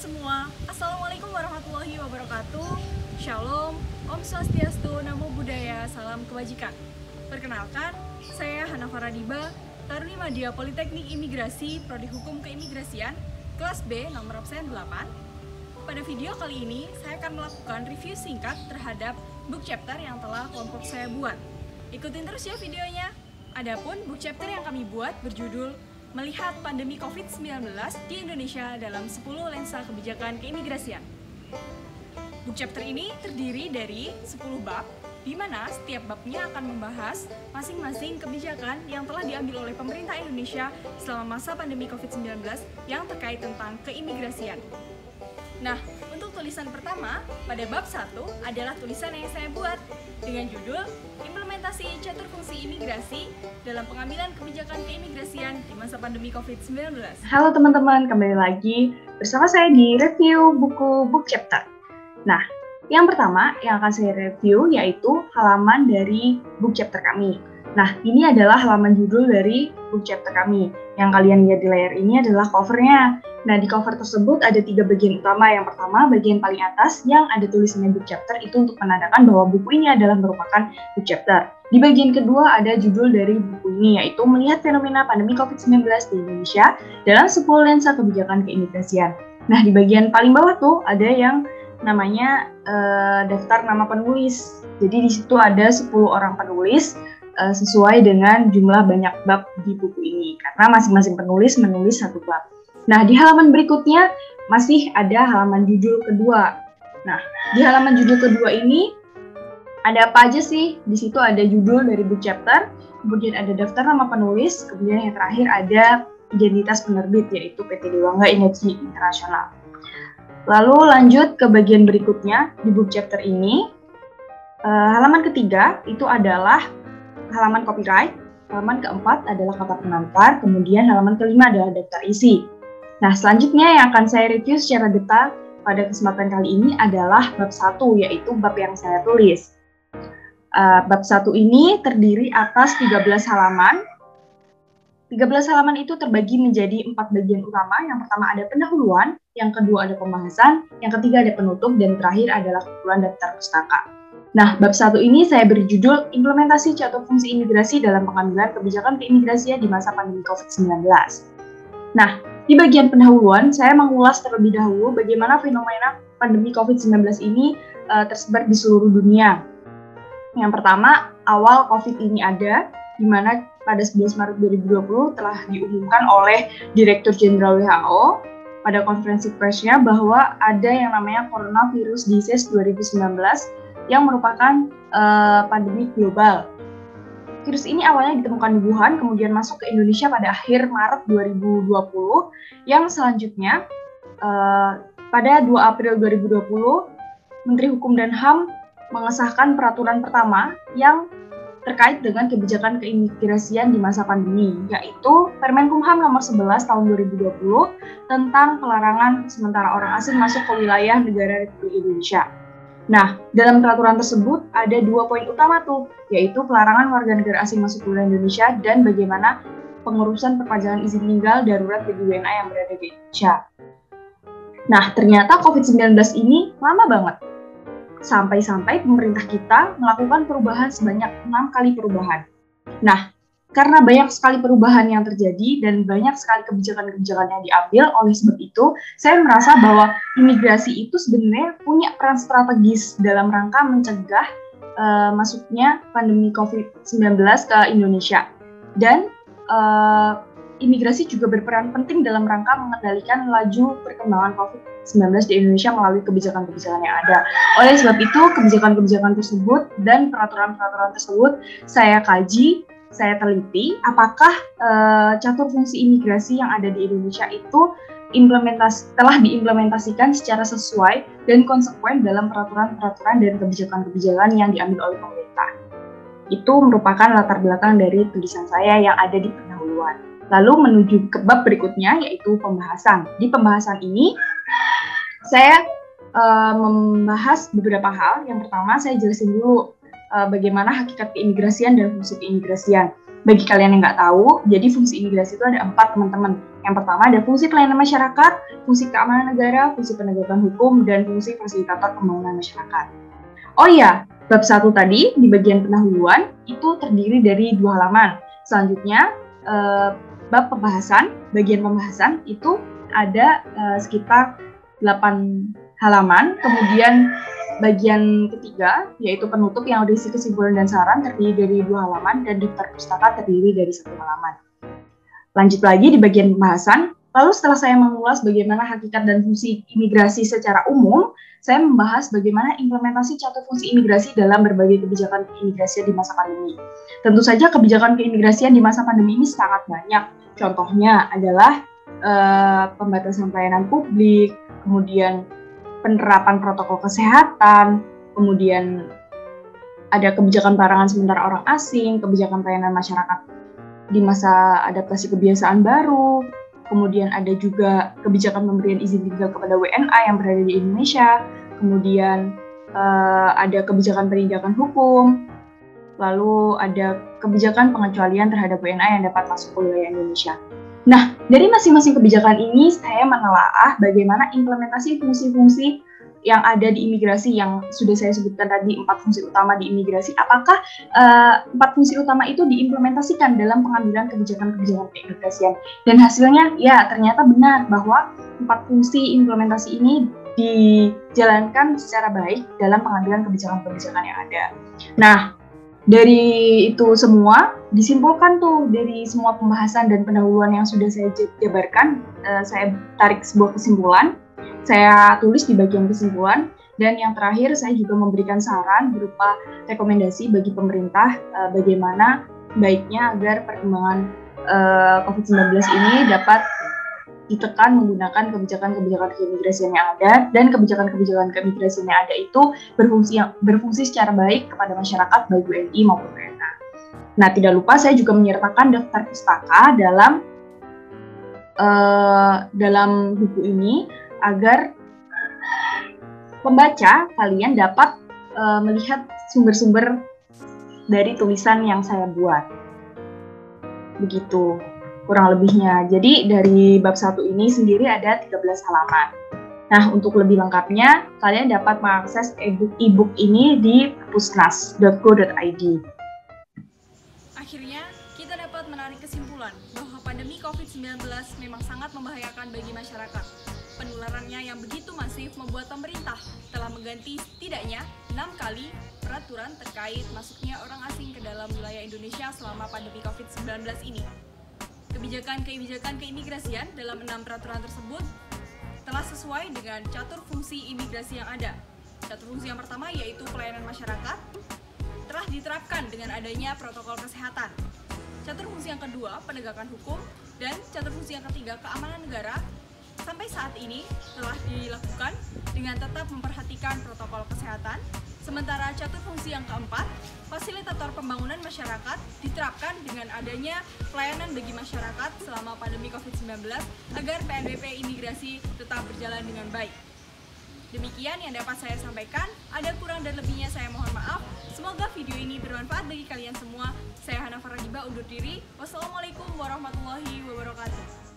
semua, Assalamualaikum warahmatullahi wabarakatuh. Shalom, Om Swastiastu, Namo Buddhaya, Salam Kebajikan. Perkenalkan, saya Hana Faradiba, Taruni Madya Politeknik Imigrasi, Prodi Hukum Keimigrasian, kelas B nomor absen 8. Pada video kali ini, saya akan melakukan review singkat terhadap book chapter yang telah kelompok saya buat. Ikutin terus ya videonya. Adapun book chapter yang kami buat berjudul Melihat Pandemi COVID-19 di Indonesia dalam 10 Lensa Kebijakan Keimigrasian. Book chapter ini terdiri dari 10 bab, di mana setiap babnya akan membahas masing-masing kebijakan yang telah diambil oleh pemerintah Indonesia selama masa pandemi COVID-19 yang terkait tentang keimigrasian. Nah, untuk tulisan pertama, pada bab 1 adalah tulisan yang saya buat dengan judul Implementasi Catur Fungsi Imigrasi dalam Pengambilan Kebijakan Keimigrasian di Masa Pandemi COVID-19. Halo teman-teman, kembali lagi bersama saya di review buku book chapter. Nah, yang pertama yang akan saya review yaitu halaman dari book chapter kami. Nah, ini adalah halaman judul dari book chapter kami. Yang kalian lihat di layar ini adalah covernya. Nah, di cover tersebut ada 3 bagian utama. Yang pertama, bagian paling atas yang ada tulisannya book chapter itu untuk menandakan bahwa buku ini adalah merupakan book chapter. Di bagian kedua ada judul dari buku ini, yaitu Melihat Fenomena Pandemi COVID-19 di Indonesia dalam 10 Lensa Kebijakan Keimigrasian. Nah, di bagian paling bawah tuh ada yang namanya daftar nama penulis. Jadi di situ ada 10 orang penulis sesuai dengan jumlah banyak bab di buku ini, karena masing-masing penulis menulis 1 bab. Nah, di halaman berikutnya masih ada halaman judul kedua. Nah, di halaman judul kedua ini ada apa aja sih? Di situ ada judul dari book chapter, kemudian ada daftar nama penulis, kemudian yang terakhir ada identitas penerbit, yaitu PT Dewangga Energi Internasional. Lalu lanjut ke bagian berikutnya di book chapter ini. Halaman ketiga itu adalah halaman copyright, halaman keempat adalah kata pengantar, kemudian halaman kelima adalah daftar isi. Nah, selanjutnya yang akan saya review secara detail pada kesempatan kali ini adalah bab 1, yaitu bab yang saya tulis. Bab 1 ini terdiri atas 13 halaman. 13 halaman itu terbagi menjadi 4 bagian utama. Yang pertama ada pendahuluan, yang kedua ada pembahasan, yang ketiga ada penutup, dan terakhir adalah kumpulan daftar pustaka. Nah, bab 1 ini saya beri judul Implementasi Catur Fungsi Imigrasi dalam Pengambilan Kebijakan Keimigrasian di Masa Pandemi COVID-19. Nah, di bagian pendahuluan, saya mengulas terlebih dahulu bagaimana fenomena pandemi COVID-19 ini tersebar di seluruh dunia. Yang pertama, awal COVID ini ada, di mana pada 11 Maret 2020 telah diumumkan oleh Direktur Jenderal WHO pada konferensi persnya bahwa ada yang namanya Coronavirus Disease 2019 yang merupakan pandemi global. Virus ini awalnya ditemukan di Wuhan, kemudian masuk ke Indonesia pada akhir Maret 2020, yang selanjutnya pada 2 April 2020, Menteri Hukum dan HAM mengesahkan peraturan pertama yang terkait dengan kebijakan keimigrasian di masa pandemi, yaitu Permenkumham nomor 11 tahun 2020 tentang pelarangan sementara orang asing masuk ke wilayah negara Republik Indonesia. Nah, dalam peraturan tersebut ada 2 poin utama tuh, yaitu pelarangan warga negara asing masuk ke wilayah Indonesia dan bagaimana pengurusan perpanjangan izin tinggal darurat bagi WNA yang berada di Indonesia. Nah, ternyata COVID-19 ini lama banget. Sampai-sampai pemerintah kita melakukan perubahan sebanyak 6 kali perubahan. Nah, karena banyak sekali perubahan yang terjadi dan banyak sekali kebijakan-kebijakan yang diambil, oleh sebab itu, saya merasa bahwa imigrasi itu sebenarnya punya peran strategis dalam rangka mencegah masuknya pandemi COVID-19 ke Indonesia. Dan imigrasi juga berperan penting dalam rangka mengendalikan laju perkembangan COVID-19 di Indonesia melalui kebijakan-kebijakan yang ada. Oleh sebab itu, kebijakan-kebijakan tersebut dan peraturan-peraturan tersebut saya kaji, saya teliti apakah catur fungsi imigrasi yang ada di Indonesia itu telah diimplementasikan secara sesuai dan konsekuen dalam peraturan-peraturan dan kebijakan-kebijakan yang diambil oleh pemerintah. Itu merupakan latar belakang dari tulisan saya yang ada di pendahuluan. Lalu menuju ke bab berikutnya, yaitu pembahasan. Di pembahasan ini saya membahas beberapa hal. Yang pertama, saya jelasin dulu bagaimana hakikat keimigrasian dan fungsi keimigrasian. Bagi kalian yang nggak tahu, jadi fungsi imigrasi itu ada 4, teman-teman. Yang pertama ada fungsi pelayanan masyarakat, fungsi keamanan negara, fungsi penegakan hukum, dan fungsi fasilitator pembangunan masyarakat. Oh iya, bab 1 tadi di bagian pendahuluan itu terdiri dari 2 halaman. Selanjutnya, bab pembahasan, bagian pembahasan itu ada sekitar 8 halaman, kemudian bagian ketiga, yaitu penutup yang berisi kesimpulan dan saran terdiri dari 2 halaman, dan daftar pustaka terdiri dari 1 halaman. Lanjut lagi di bagian pembahasan, lalu setelah saya mengulas bagaimana hakikat dan fungsi imigrasi secara umum, saya membahas bagaimana implementasi catur fungsi imigrasi dalam berbagai kebijakan keimigrasian di masa pandemi. Tentu saja kebijakan keimigrasian di masa pandemi ini sangat banyak. Contohnya adalah pembatasan pelayanan publik, kemudian penerapan protokol kesehatan, kemudian ada kebijakan pelarangan sementara orang asing, kebijakan pelayanan masyarakat di masa adaptasi kebiasaan baru, kemudian ada juga kebijakan pemberian izin tinggal kepada WNA yang berada di Indonesia, kemudian ada kebijakan penindakan hukum, lalu ada kebijakan pengecualian terhadap WNA yang dapat masuk ke wilayah Indonesia. Nah, dari masing-masing kebijakan ini, saya menelaah bagaimana implementasi fungsi-fungsi yang ada di imigrasi yang sudah saya sebutkan tadi, 4 fungsi utama di imigrasi. Apakah 4 fungsi utama itu diimplementasikan dalam pengambilan kebijakan-kebijakan keimigrasian? Dan hasilnya, ya ternyata benar bahwa 4 fungsi implementasi ini dijalankan secara baik dalam pengambilan kebijakan-kebijakan yang ada. Nah, dari itu semua disimpulkan tuh dari semua pembahasan dan pendahuluan yang sudah saya jabarkan, saya tarik sebuah kesimpulan, saya tulis di bagian kesimpulan, dan yang terakhir saya juga memberikan saran berupa rekomendasi bagi pemerintah bagaimana baiknya agar perkembangan COVID-19 ini dapat ditekan menggunakan kebijakan-kebijakan keimigrasian yang ada, dan kebijakan-kebijakan keimigrasian yang ada itu berfungsi secara baik kepada masyarakat baik WNI maupun WNA. Nah, tidak lupa saya juga menyertakan daftar pustaka dalam buku ini agar pembaca kalian dapat melihat sumber-sumber dari tulisan yang saya buat. Begitu kurang lebihnya. Jadi dari bab 1 ini sendiri ada 13 halaman. Nah, untuk lebih lengkapnya, kalian dapat mengakses e-book ini di perpusnas.go.id. Akhirnya, kita dapat menarik kesimpulan bahwa pandemi COVID-19 memang sangat membahayakan bagi masyarakat. Penularannya yang begitu masif membuat pemerintah telah mengganti setidaknya 6 kali peraturan terkait masuknya orang asing ke dalam wilayah Indonesia selama pandemi COVID-19 ini. Kebijakan keimigrasian dalam 6 peraturan tersebut telah sesuai dengan catur fungsi imigrasi yang ada. Catur fungsi yang pertama yaitu pelayanan masyarakat, telah diterapkan dengan adanya protokol kesehatan. Catur fungsi yang kedua, penegakan hukum, dan catur fungsi yang ketiga, keamanan negara, sampai saat ini telah dilakukan dengan tetap memperhatikan protokol kesehatan. Sementara catur fungsi yang keempat, fasilitator pembangunan masyarakat, diterapkan dengan adanya pelayanan bagi masyarakat selama pandemi COVID-19 agar PNBP imigrasi tetap berjalan dengan baik. Demikian yang dapat saya sampaikan, ada kurang dan lebihnya saya mohon maaf. Semoga video ini bermanfaat bagi kalian semua. Saya Hana Faradiba undur diri. Wassalamualaikum warahmatullahi wabarakatuh.